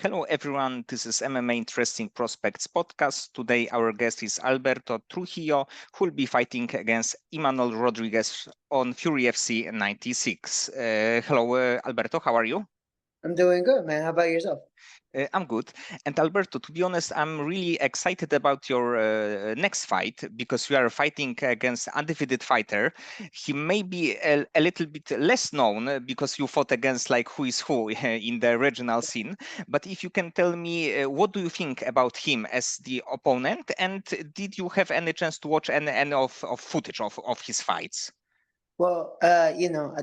Hello everyone, this is MMA Interesting Prospects podcast. Today our guest is Alberto Trujillo, who will be fighting against Imanol Rodriguez on Fury FC 96. Hello Alberto, how are you? I'm doing good, man. How about yourself? I'm good. And Alberto, to be honest, I'm really excited about your next fight because you are fighting against undefeated fighter. He may be a little bit less known because you fought against like who is who in the regional scene. But if you can tell me, what do you think about him as the opponent? And did you have any chance to watch any of footage of his fights? Well, I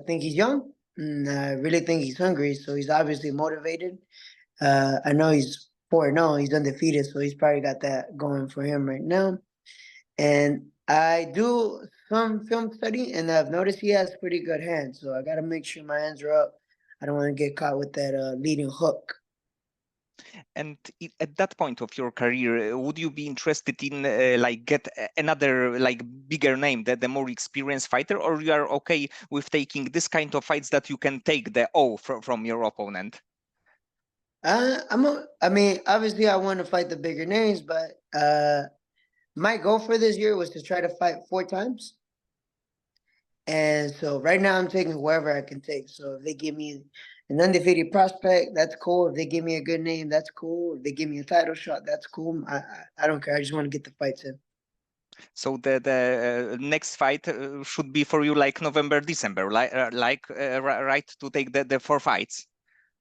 think he's young, and I really think he's hungry, so he's obviously motivated. I know he's 4-0, he's undefeated, so he's probably got that going for him right now. And I do some film study, and I've noticed he has pretty good hands, so I got to make sure my hands are up. I don't want to get caught with that leading hook. And at that point of your career, would you be interested in like get another like bigger name, the more experienced fighter, or you are okay with taking this kind of fights that you can take the O from your opponent? I mean, obviously, I want to fight the bigger names, but my goal for this year was to try to fight 4 times. And so right now I'm taking whoever I can take. So if they give me an undefeated prospect, that's cool. If they give me a good name, that's cool. If they give me a title shot, that's cool. I don't care. I just want to get the fights in. So the next fight should be for you like November, December, right to take the 4 fights.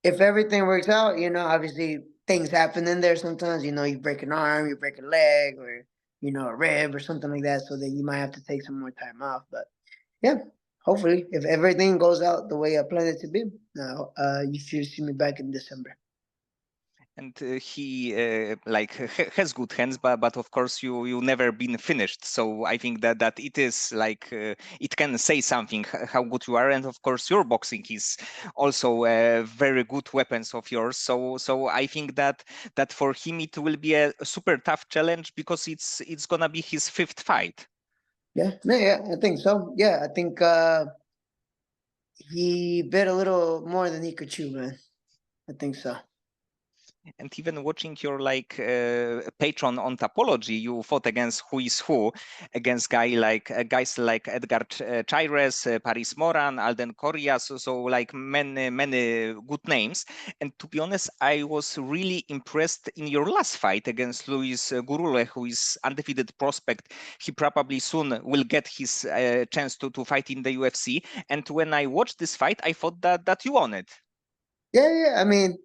If everything works out, obviously things happen in there sometimes. You break an arm, you break a leg, or a rib or something like that. So then you might have to take some more time off. But yeah, hopefully, if everything goes out the way I plan it to be, you should see me back in December. And he has good hands, but of course you never been finished. So I think that it is like it can say something how good you are, and of course your boxing is also very good weapons of yours. So I think that for him it will be a super tough challenge because it's gonna be his 5th fight. Yeah, I think so. Yeah, I think he bit a little more than he could chew, man. I think so. And even watching your like patron on Topology, you fought against who is who, against guys like Edgar Chairez, Paris Moran, Alden Coria, so like many good names. And to be honest, I was really impressed in your last fight against Luis Gurule, who is undefeated prospect. He probably soon will get his chance to fight in the UFC. And when I watched this fight, I thought that you won it. Yeah. I mean,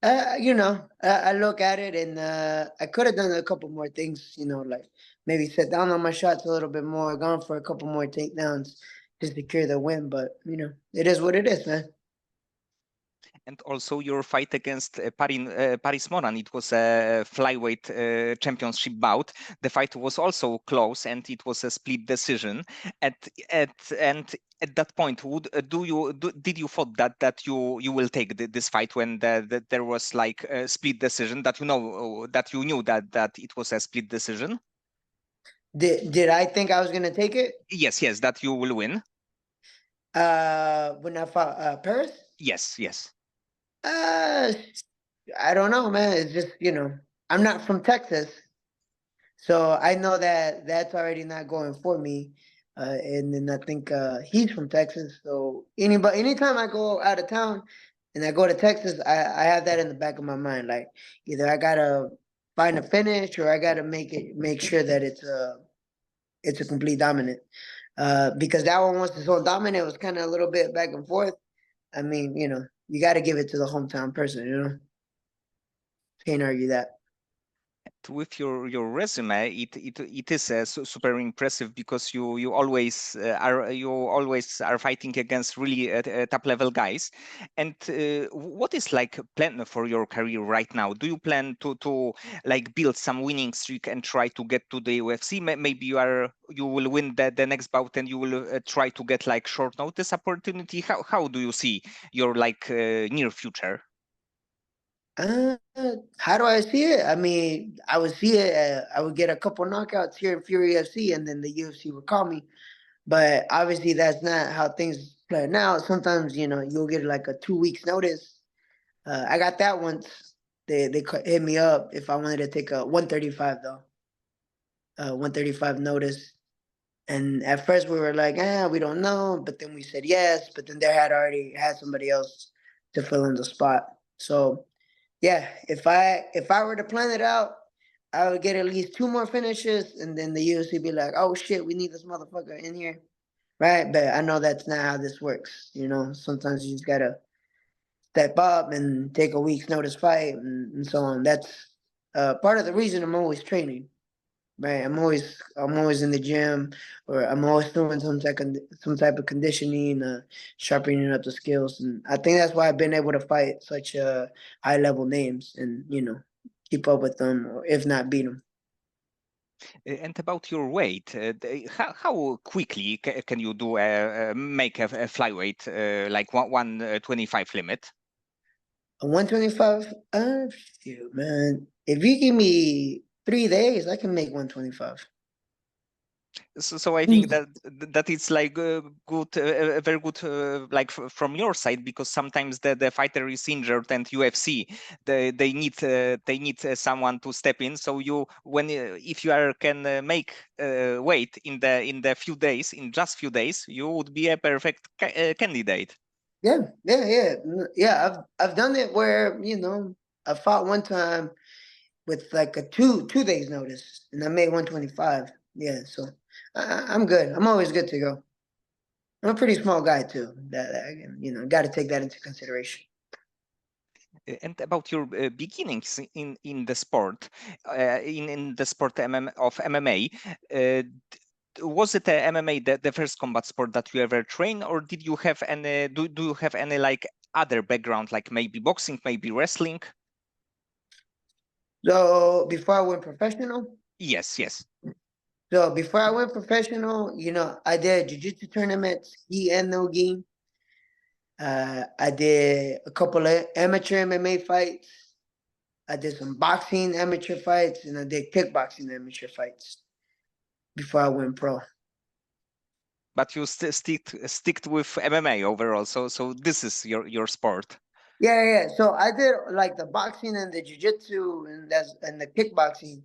I look at it and I could have done a couple more things. Like maybe sit down on my shots a little bit more, gone for a couple more takedowns to secure the win. But it is what it is, man. And also your fight against Paris Moran, it was a flyweight championship bout. The fight was also close, and it was a split decision. At at and at that point, did you thought that you will take this fight when there was like a split decision, that you knew that it was a split decision? Did I think I was gonna take it? Yes, that you will win. When I fought Paris. Yes. Uh, I don't know, man. It's just I'm not from Texas, so I know that that's already not going for me. And then I think he's from Texas, so anytime I go out of town and I go to Texas, I have that in the back of my mind. Like either I gotta find a finish or I gotta make sure that it's a complete dominant. Because that one was so dominant, it was kind of a little bit back and forth. I mean, you got to give it to the hometown person. Can't argue that. With your resume, it is super impressive because you always are fighting against really top level guys. And what is like plan for your career right now? Do you plan to like build some winning streak and try to get to the UFC? Maybe you will win the next bout and you will try to get like short notice opportunity. How do you see your like near future? Uh, how do I see it? I mean, I would see it. I would get a couple knockouts here in Fury FC, and then the UFC would call me. But obviously, that's not how things play now. Sometimes, you'll get like a 2 weeks notice. I got that once, they hit me up if I wanted to take a 135 though, 135 notice. And at first we were like, we don't know, but then we said yes, but then they had already had somebody else to fill in the spot. So yeah, if I were to plan it out, I would get at least 2 more finishes, and then the UFC be like, oh shit, we need this motherfucker in here. Right? But I know that's not how this works. You know, sometimes you just gotta step up and take a week's notice fight and so on. That's part of the reason I'm always training. Right, I'm always in the gym, or I'm always doing some type of conditioning, sharpening up the skills, and I think that's why I've been able to fight such high level names, and keep up with them, or if not beat them. And about your weight, how quickly can you do make a flyweight like 125 limit? A 125, shoot, man. If you give me 3 days, I can make 125. So I think that it's like good, very good, like from your side, because sometimes the fighter is injured and UFC they need someone to step in. So if you can make weight in the few days, in just few days, you would be a perfect candidate. Yeah. I've done it where I fought one time with like a two days notice, and I made 125. Yeah, so I'm good. I'm always good to go. I'm a pretty small guy too. That got to take that into consideration. And about your beginnings in the sport, in the sport of MMA, was it MMA the first combat sport that you ever trained, or did you have any? Do you have any like other background, like maybe boxing, maybe wrestling? So before I went professional, Yes. so before I went professional, I did jiu-jitsu tournaments, gi and no gi. I did a couple of amateur MMA fights. I did some boxing amateur fights, and I did kickboxing amateur fights before I went pro. But you sticked with MMA overall. So this is your sport. Yeah. So I did like the boxing and the jiu-jitsu and the kickboxing,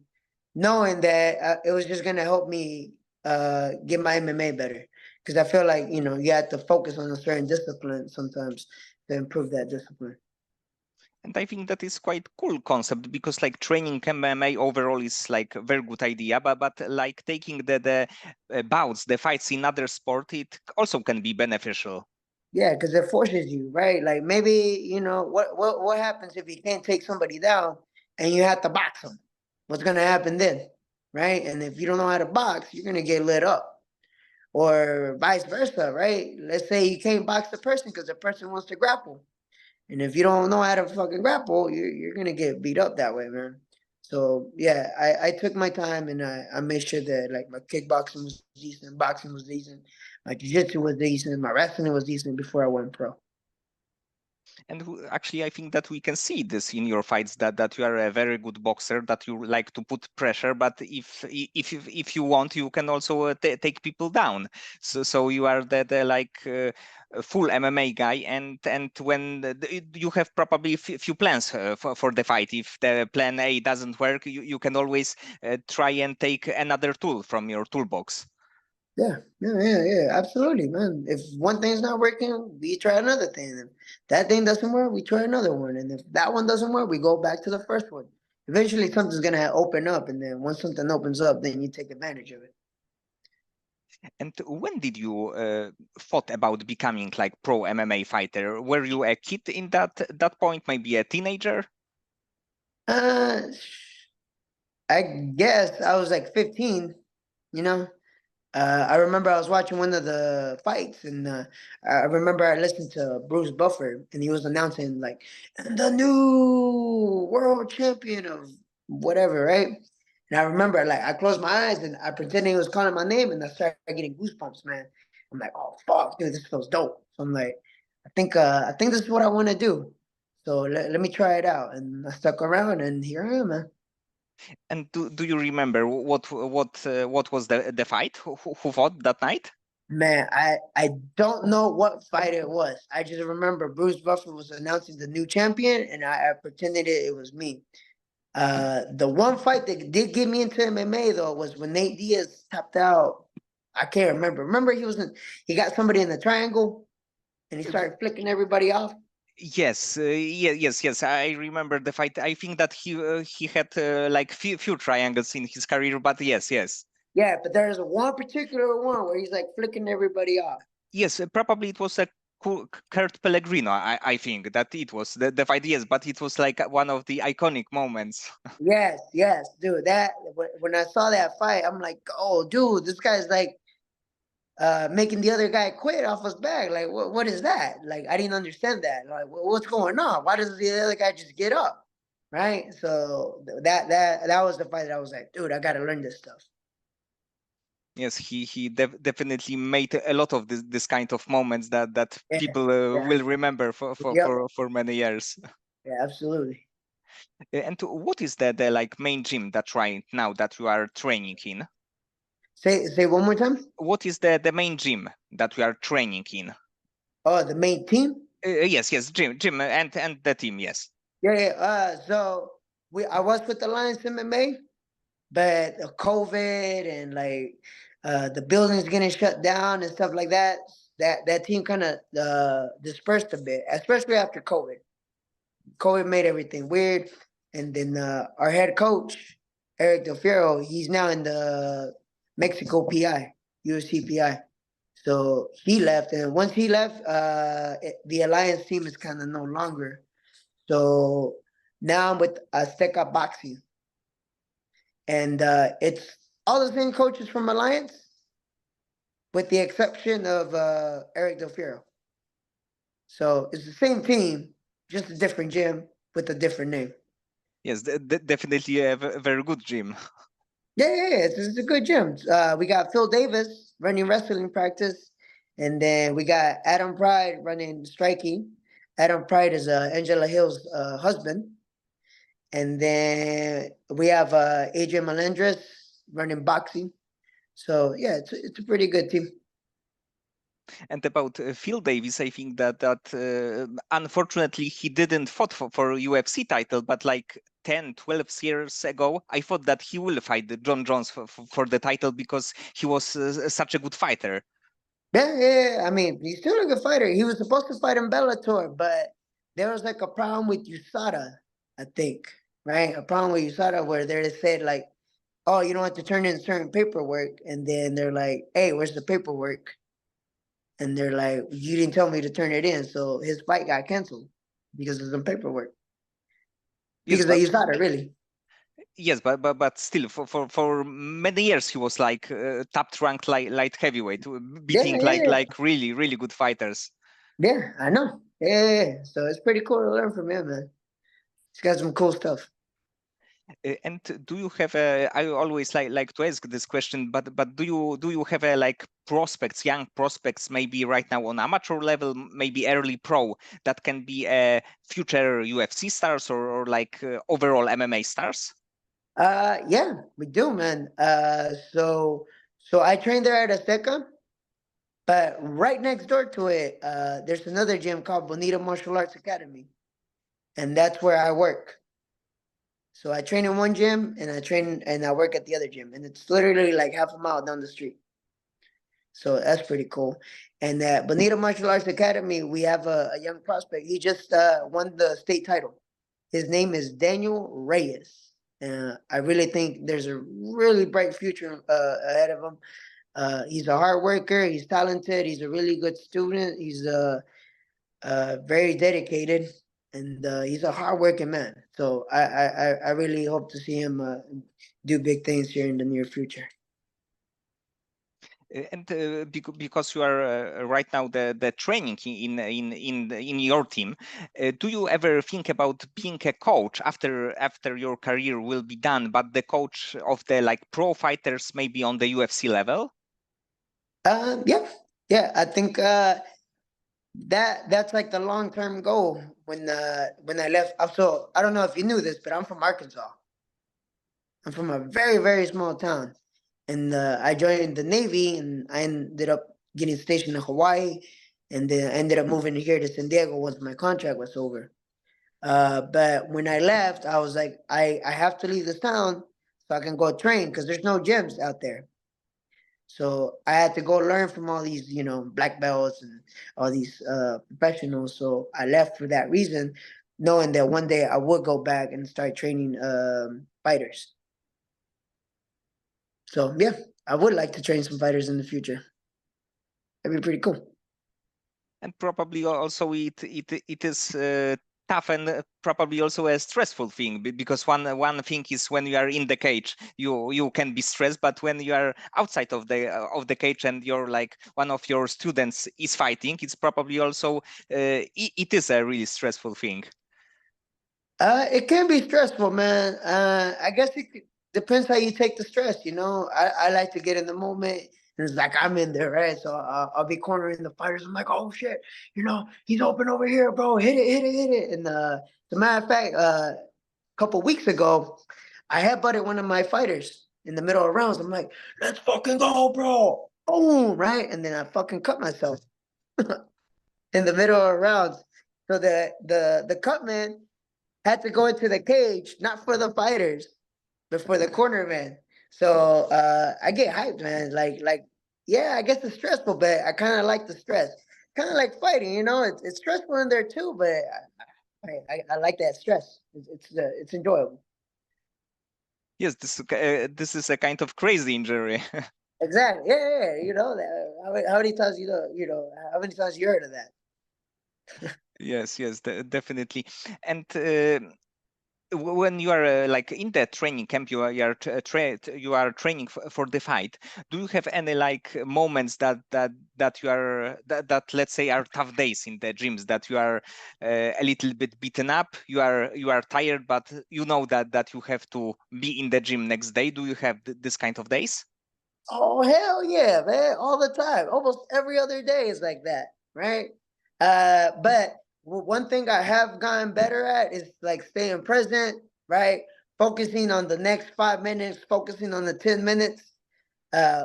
knowing that it was just gonna help me get my MMA better. Because I feel like you have to focus on a certain discipline sometimes to improve that discipline. And I think that is quite cool concept, because like training MMA overall is like a very good idea, but like taking the bouts, the fights in other sport, it also can be beneficial. Yeah, because it forces you, right? Like maybe what happens if you can't take somebody down and you have to box them? What's gonna happen then, right? And if you don't know how to box, you're gonna get lit up, or vice versa, right? Let's say you can't box the person because the person wants to grapple, and if you don't know how to fucking grapple, you're gonna get beat up that way, man. So yeah, I took my time, and I made sure that like my kickboxing was decent, boxing was decent, my jiu-jitsu was decent, my wrestling was decent before I went pro. And actually, I think that we can see this in your fights, that you are a very good boxer, that you like to put pressure. But if you want, you can also take people down. So you are the like full MMA guy, and when you have probably few plans for the fight. If the plan A doesn't work, you can always try and take another tool from your toolbox. Yeah, absolutely, man. If one thing's not working, we try another thing. If that thing doesn't work, we try another one. And if that one doesn't work, we go back to the first one. Eventually, something's gonna open up, and then once something opens up, then you take advantage of it. And when did you thought about becoming like pro MMA fighter? Were you a kid in that point, maybe a teenager? Uh, I guess I was like 15, you know. I remember I was watching one of the fights, and I remember I listened to Bruce Buffer, and he was announcing like, "And the new world champion of whatever," right? And I remember like I closed my eyes and I pretended he was calling my name, and I started getting goosebumps, man. I'm like, "Oh fuck, dude, this feels dope." So I'm like, I think this is what I want to do. So let me try it out, and I stuck around, and here I am, man. And do you remember what was the fight? Who fought that night? Man, I don't know what fight it was. I just remember Bruce Buffer was announcing the new champion, and I pretended it was me. The one fight that did get me into MMA though was when Nate Diaz tapped out. I can't remember. Remember he got somebody in the triangle and he started flicking everybody off. Yes, yes. I remember the fight. I think that he had like few triangles in his career, but yes. Yeah, but there's one particular one where he's like flicking everybody off. Yes, probably it was a Kurt Pellegrino. I think that it was the fight. Yes, but it was like one of the iconic moments. Yes, dude. That when I saw that fight, I'm like, oh, dude, this guy's like making the other guy quit off his back. Like, what is that? Like, I didn't understand that. Like, what's going on? Why does the other guy just get up? Right. So that was the fight that I was like, dude, I got to learn this stuff. Yes, he definitely made a lot of this kind of moments that Yeah, people yeah. will remember Yep. for many years. Yeah, absolutely. And what is the like main gym that right now that you are training in? Say one more time. What is the main gym that we are training in? Oh, the main team. Yes, gym and the team. Yes. Yeah. So I was with Alliance MMA, but COVID and like the buildings getting shut down and stuff like that. That team kind of dispersed a bit, especially after COVID. COVID made everything weird, and then our head coach Eric Del Fiero, he's now in the Mexico PI, UFC PI. So he left, and once he left, the Alliance team is kind of no longer. So now I'm with Azteca Boxing, and it's all the same coaches from Alliance, with the exception of Eric Del Fiero. So it's the same team, just a different gym with a different name. Yes, definitely a very good gym. Yeah. It's a good gym. We got Phil Davis running wrestling practice, and then we got Adam Pride running striking. Adam Pride is Angela Hill's husband, and then we have Adrian Melendres running boxing. So yeah, it's a pretty good team. And about Phil Davis, I think that unfortunately he didn't fought for UFC title, but like 10, 12 years ago, I thought that he will fight John Jones for the title because he was such a good fighter. Yeah. I mean, he's still a good fighter. He was supposed to fight in Bellator, but there was like a problem with USADA, I think, right? A problem with USADA where they said like, oh, you don't have to turn in certain paperwork. And then they're like, hey, where's the paperwork? And they're like, you didn't tell me to turn it in. So his fight got canceled because of some paperwork. Yes, Because they used that, really. Yes, but still, for many years he was like top ranked light heavyweight, beating like really good fighters. Yeah, I know. Yeah. So it's pretty cool to learn from him, man. He's got some cool stuff. And do you have a? I always like to ask this question, but do you have a like prospects, young prospects, maybe right now on amateur level, maybe early pro, that can be a future UFC stars or like overall MMA stars? Yeah, we do, man. So I trained there at Azteca, but right next door to it, there's another gym called Bonita Martial Arts Academy, and that's where I work. So I train in one gym and I work at the other gym, and it's literally like half a mile down the street. So that's pretty cool. And at Bonita Martial Arts Academy, we have a young prospect. He just won the state title. His name is Daniel Reyes. I really think there's a really bright future ahead of him. He's a hard worker. He's talented. He's a really good student. He's very dedicated, and he's a hardworking man. So I really hope to see him do big things here in the near future. And because you are right now the training in your team, do you ever think about being a coach after your career will be done, but the coach of the like pro fighters maybe on the UFC level? Yeah. I think that's like the long-term goal when I left. So I don't know if you knew this, but I'm from Arkansas. I'm from a very small town, and I joined the Navy, and I ended up getting stationed in Hawaii, and then I ended up moving here to San Diego once my contract was over. But when I left, I was like, I have to leave this town so I can go train because there's no gyms out there. So I had to go learn from all these, black belts and all these professionals. So I left for that reason, knowing that one day I would go back and start training fighters. So yeah, I would like to train some fighters in the future. That'd be pretty cool. And probably also it is tough and probably also a stressful thing, because one thing is when you are in the cage, you can be stressed, but when you are outside of the cage and you're like one of your students is fighting, it's probably also it is a really stressful thing. It can be stressful, man. I guess depends how you take the stress. I like to get in the moment. And it's like I'm in there, right? So I'll be cornering the fighters. I'm like, oh shit, he's open over here, bro. Hit it, hit it, hit it. And as a matter of fact, a couple weeks ago, I headbutted one of my fighters in the middle of rounds. I'm like, let's fucking go, bro. Boom, right? And then I fucking cut myself in the middle of rounds. So the cut man had to go into the cage, not for the fighters, but for the corner man. So I get hyped, man. Yeah, I guess it's stressful, but I kind of like the stress. Kind of like fighting, it's stressful in there too, but I like that stress. It's enjoyable. Yes, this is a kind of crazy injury. Exactly. Yeah. How many times how many times you heard of that? Yes, definitely. And when you are like in the training camp, you are training for the fight. Do you have any like moments that you are that let's say are tough days in the gyms, that you are a little bit beaten up, you are tired, but you know that you have to be in the gym next day? Do you have this kind of days? Oh hell yeah, man! All the time, almost every other day is like that, right? But one thing I have gotten better at is like staying present, right? Focusing on the next 5 minutes, focusing on the 10 minutes.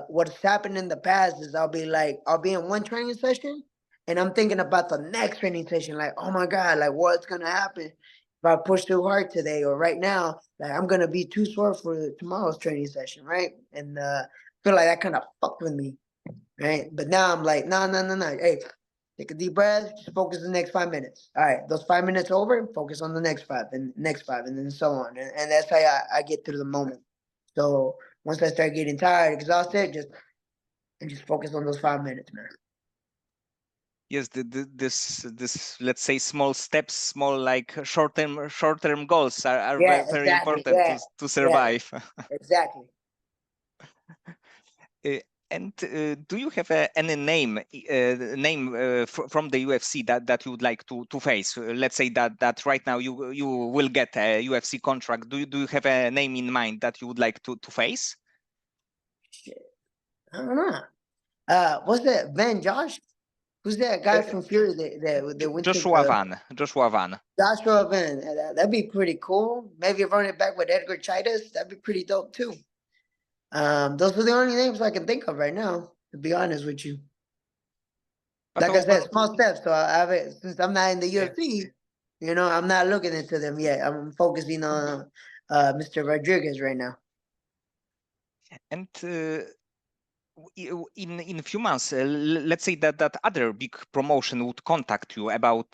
What's happened in the past is I'll be in one training session, and I'm thinking about the next training session, like, oh my god, like what's gonna happen if I push too hard today or right now? Like I'm gonna be too sore for tomorrow's training session, right? And feel like that kind of fucked with me, right? But now I'm like, no. Hey, take a deep breath, just focus on the next 5 minutes. All right, those 5 minutes over, focus on the next five, and next five, and then so on. And that's how I get through the moment. So once I start getting tired, exhausted, just focus on those 5 minutes, man. Yes, this let's say small steps, small like short term goals are Yeah, very exactly. important Yeah, to yeah, survive. exactly. And do you have any name from the UFC that you would like to face? Let's say that right now you will get a UFC contract. Do you have a name in mind that you would like to face? Shit. I don't know. What's that? Van Josh? Who's that guy from Fury that went to Joshua the Van. Joshua Van. Joshua Van? That'd be pretty cool. Maybe run it back with Edgar Chairez. That'd be pretty dope too. Those are the only names I can think of right now, to be honest with you. But Like I over, said, small steps. So I haven't, since I'm not in the UFC, I'm not looking into them yet. I'm focusing on Mr. Rodriguez right now. and in a few months, let's say that other big promotion would contact you about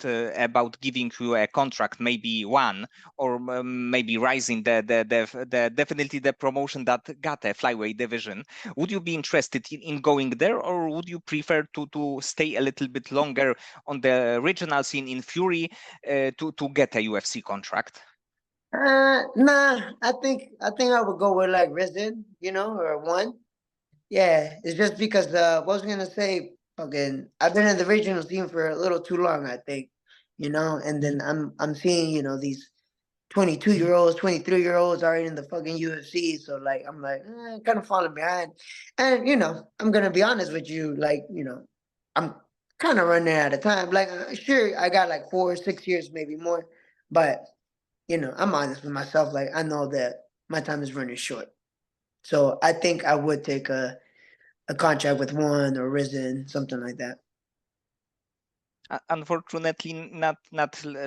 giving you a contract, maybe one, or maybe rising the definitely the promotion that got a flyweight division. Would you be interested in going there, or would you prefer to stay a little bit longer on the regional scene in Fury to get a UFC contract? Nah, I think I would go with like Resin, or one. Yeah, it's just because what was I gonna say? Fucking, I've been in the regional scene for a little too long, I think, and then I'm seeing, these 22-year-olds, 23-year-olds are in the fucking UFC. So like I'm like, kind of falling behind. And I'm gonna be honest with you, like, I'm kind of running out of time. Like sure, I got like 4 or 6 years, maybe more, but I'm honest with myself. Like I know that my time is running short. So I think I would take a contract with one or Risen, something like that. Unfortunately, not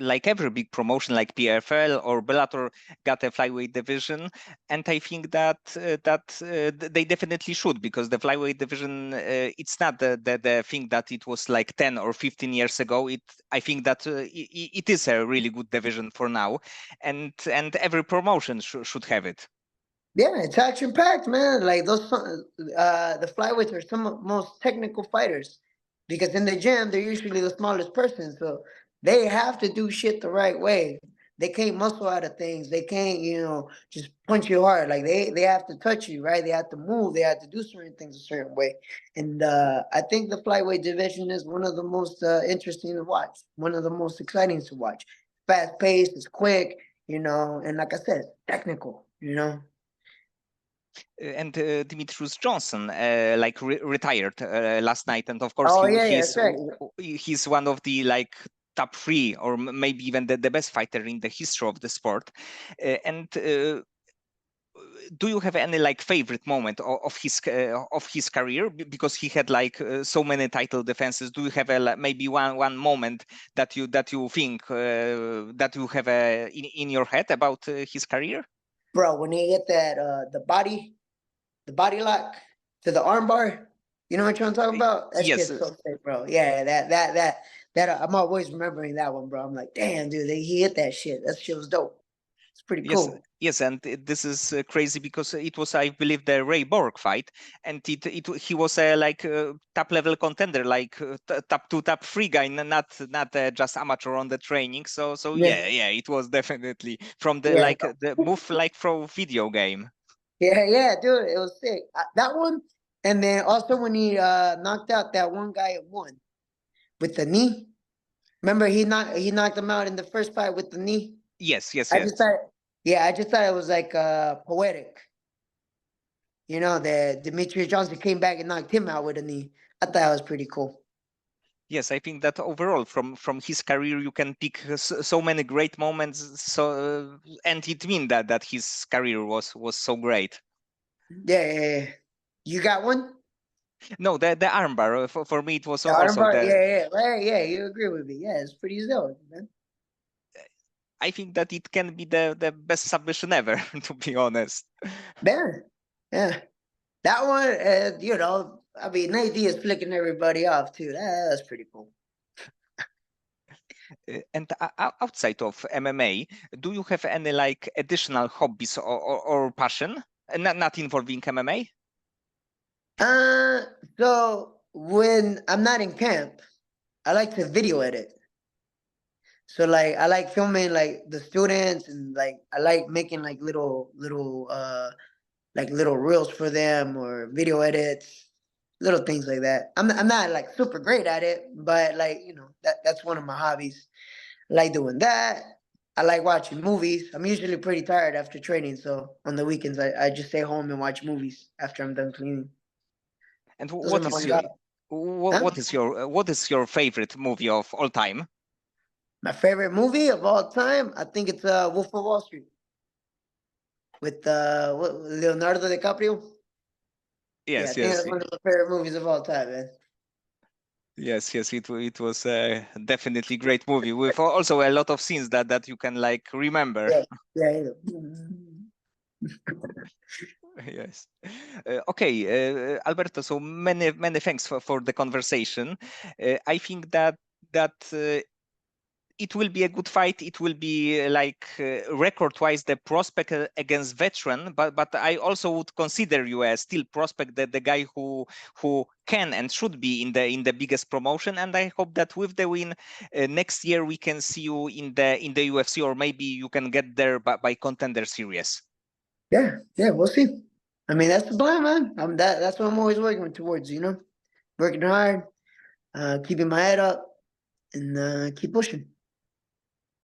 like every big promotion like PFL or Bellator got a flyweight division, and I think that they definitely should, because the flyweight division it's not the thing that it was like 10 or 15 years ago. I think that it is a really good division for now, and every promotion should have it. Yeah, it's action packed, man. Like the flyweights are some of the most technical fighters, because in the gym they're usually the smallest person, so they have to do shit the right way. They can't muscle out of things. They can't, just punch you hard. Like they have to touch you, right? They have to move. They have to do certain things a certain way. And I think the flyweight division is one of the most interesting to watch. One of the most exciting to watch. Fast paced, it's quick, and like I said, technical, And Demetrious Johnson like retired last night, and of course Oh yeah, that's right. he's one of the like top 3 or maybe even the best fighter in the history of the sport. Do you have any like favorite moment of his career, because he had like so many title defenses? Do you have maybe one moment that you think that you have in your head about his career? Bro, when he hit that the body lock to the armbar, you know what I'm talking about? That Yes. shit's so sick, bro. Yeah, that I'm always remembering that one, bro. I'm like, damn, dude, he hit that shit. That shit was dope. It's pretty cool. Yes, and this is crazy because it was, I believe, the Ray Borg fight, and he was a like top level contender, like top 2, top 3 guy, not just amateur on the training. So Yeah, yeah, it was definitely from the yeah, like the move like from video game. yeah, dude. It was sick. That one, and then also when he knocked out that one guy at one with the knee. Remember he knocked him out in the first fight with the knee. Yes. I just thought, I just thought it was like poetic. That Demetrious Johnson came back and knocked him out with a knee. I thought it was pretty cool. Yes, I think that overall from his career you can pick so many great moments. So and it means that his career was so great. Yeah. You got one? No, the armbar for me it was The also armbar? the. Yeah, right. Yeah, you agree with me. Yeah, it's pretty dope, man. I think that it can be the best submission ever, to be honest. Yeah. That one, I mean, Nate is flicking everybody off too. That's pretty cool. And outside of MMA, do you have any like additional hobbies or passion not involving MMA? So when I'm not in camp, I like to video edit. So like I like filming like the students, and like I like making like little reels for them, or video edits, little things like that. I'm not like super great at it, but like that's one of my hobbies. I like doing that. I like watching movies. I'm usually pretty tired after training, so on the weekends I just stay home and watch movies after I'm done cleaning. And Those are what my is fun your jobs. Huh? what is your favorite movie of all time? My favorite movie of all time, I think it's Wolf of Wall Street with Leonardo DiCaprio. Yeah, I think Yes. that's one of my favorite movies of all time, man. Yes, it was a definitely great movie with also a lot of scenes that you can like remember. Yeah. Yes. Okay, Alberto. So many thanks for the conversation. I think that it will be a good fight. It will be like record-wise the prospect against veteran, but I also would consider you a still prospect, that the guy who can and should be in the biggest promotion. And I hope that with the win next year we can see you in the UFC, or maybe you can get there by Contender Series. Yeah, we'll see. I mean, that's the plan, man. That's what I'm always working towards. Working hard, keeping my head up, and keep pushing.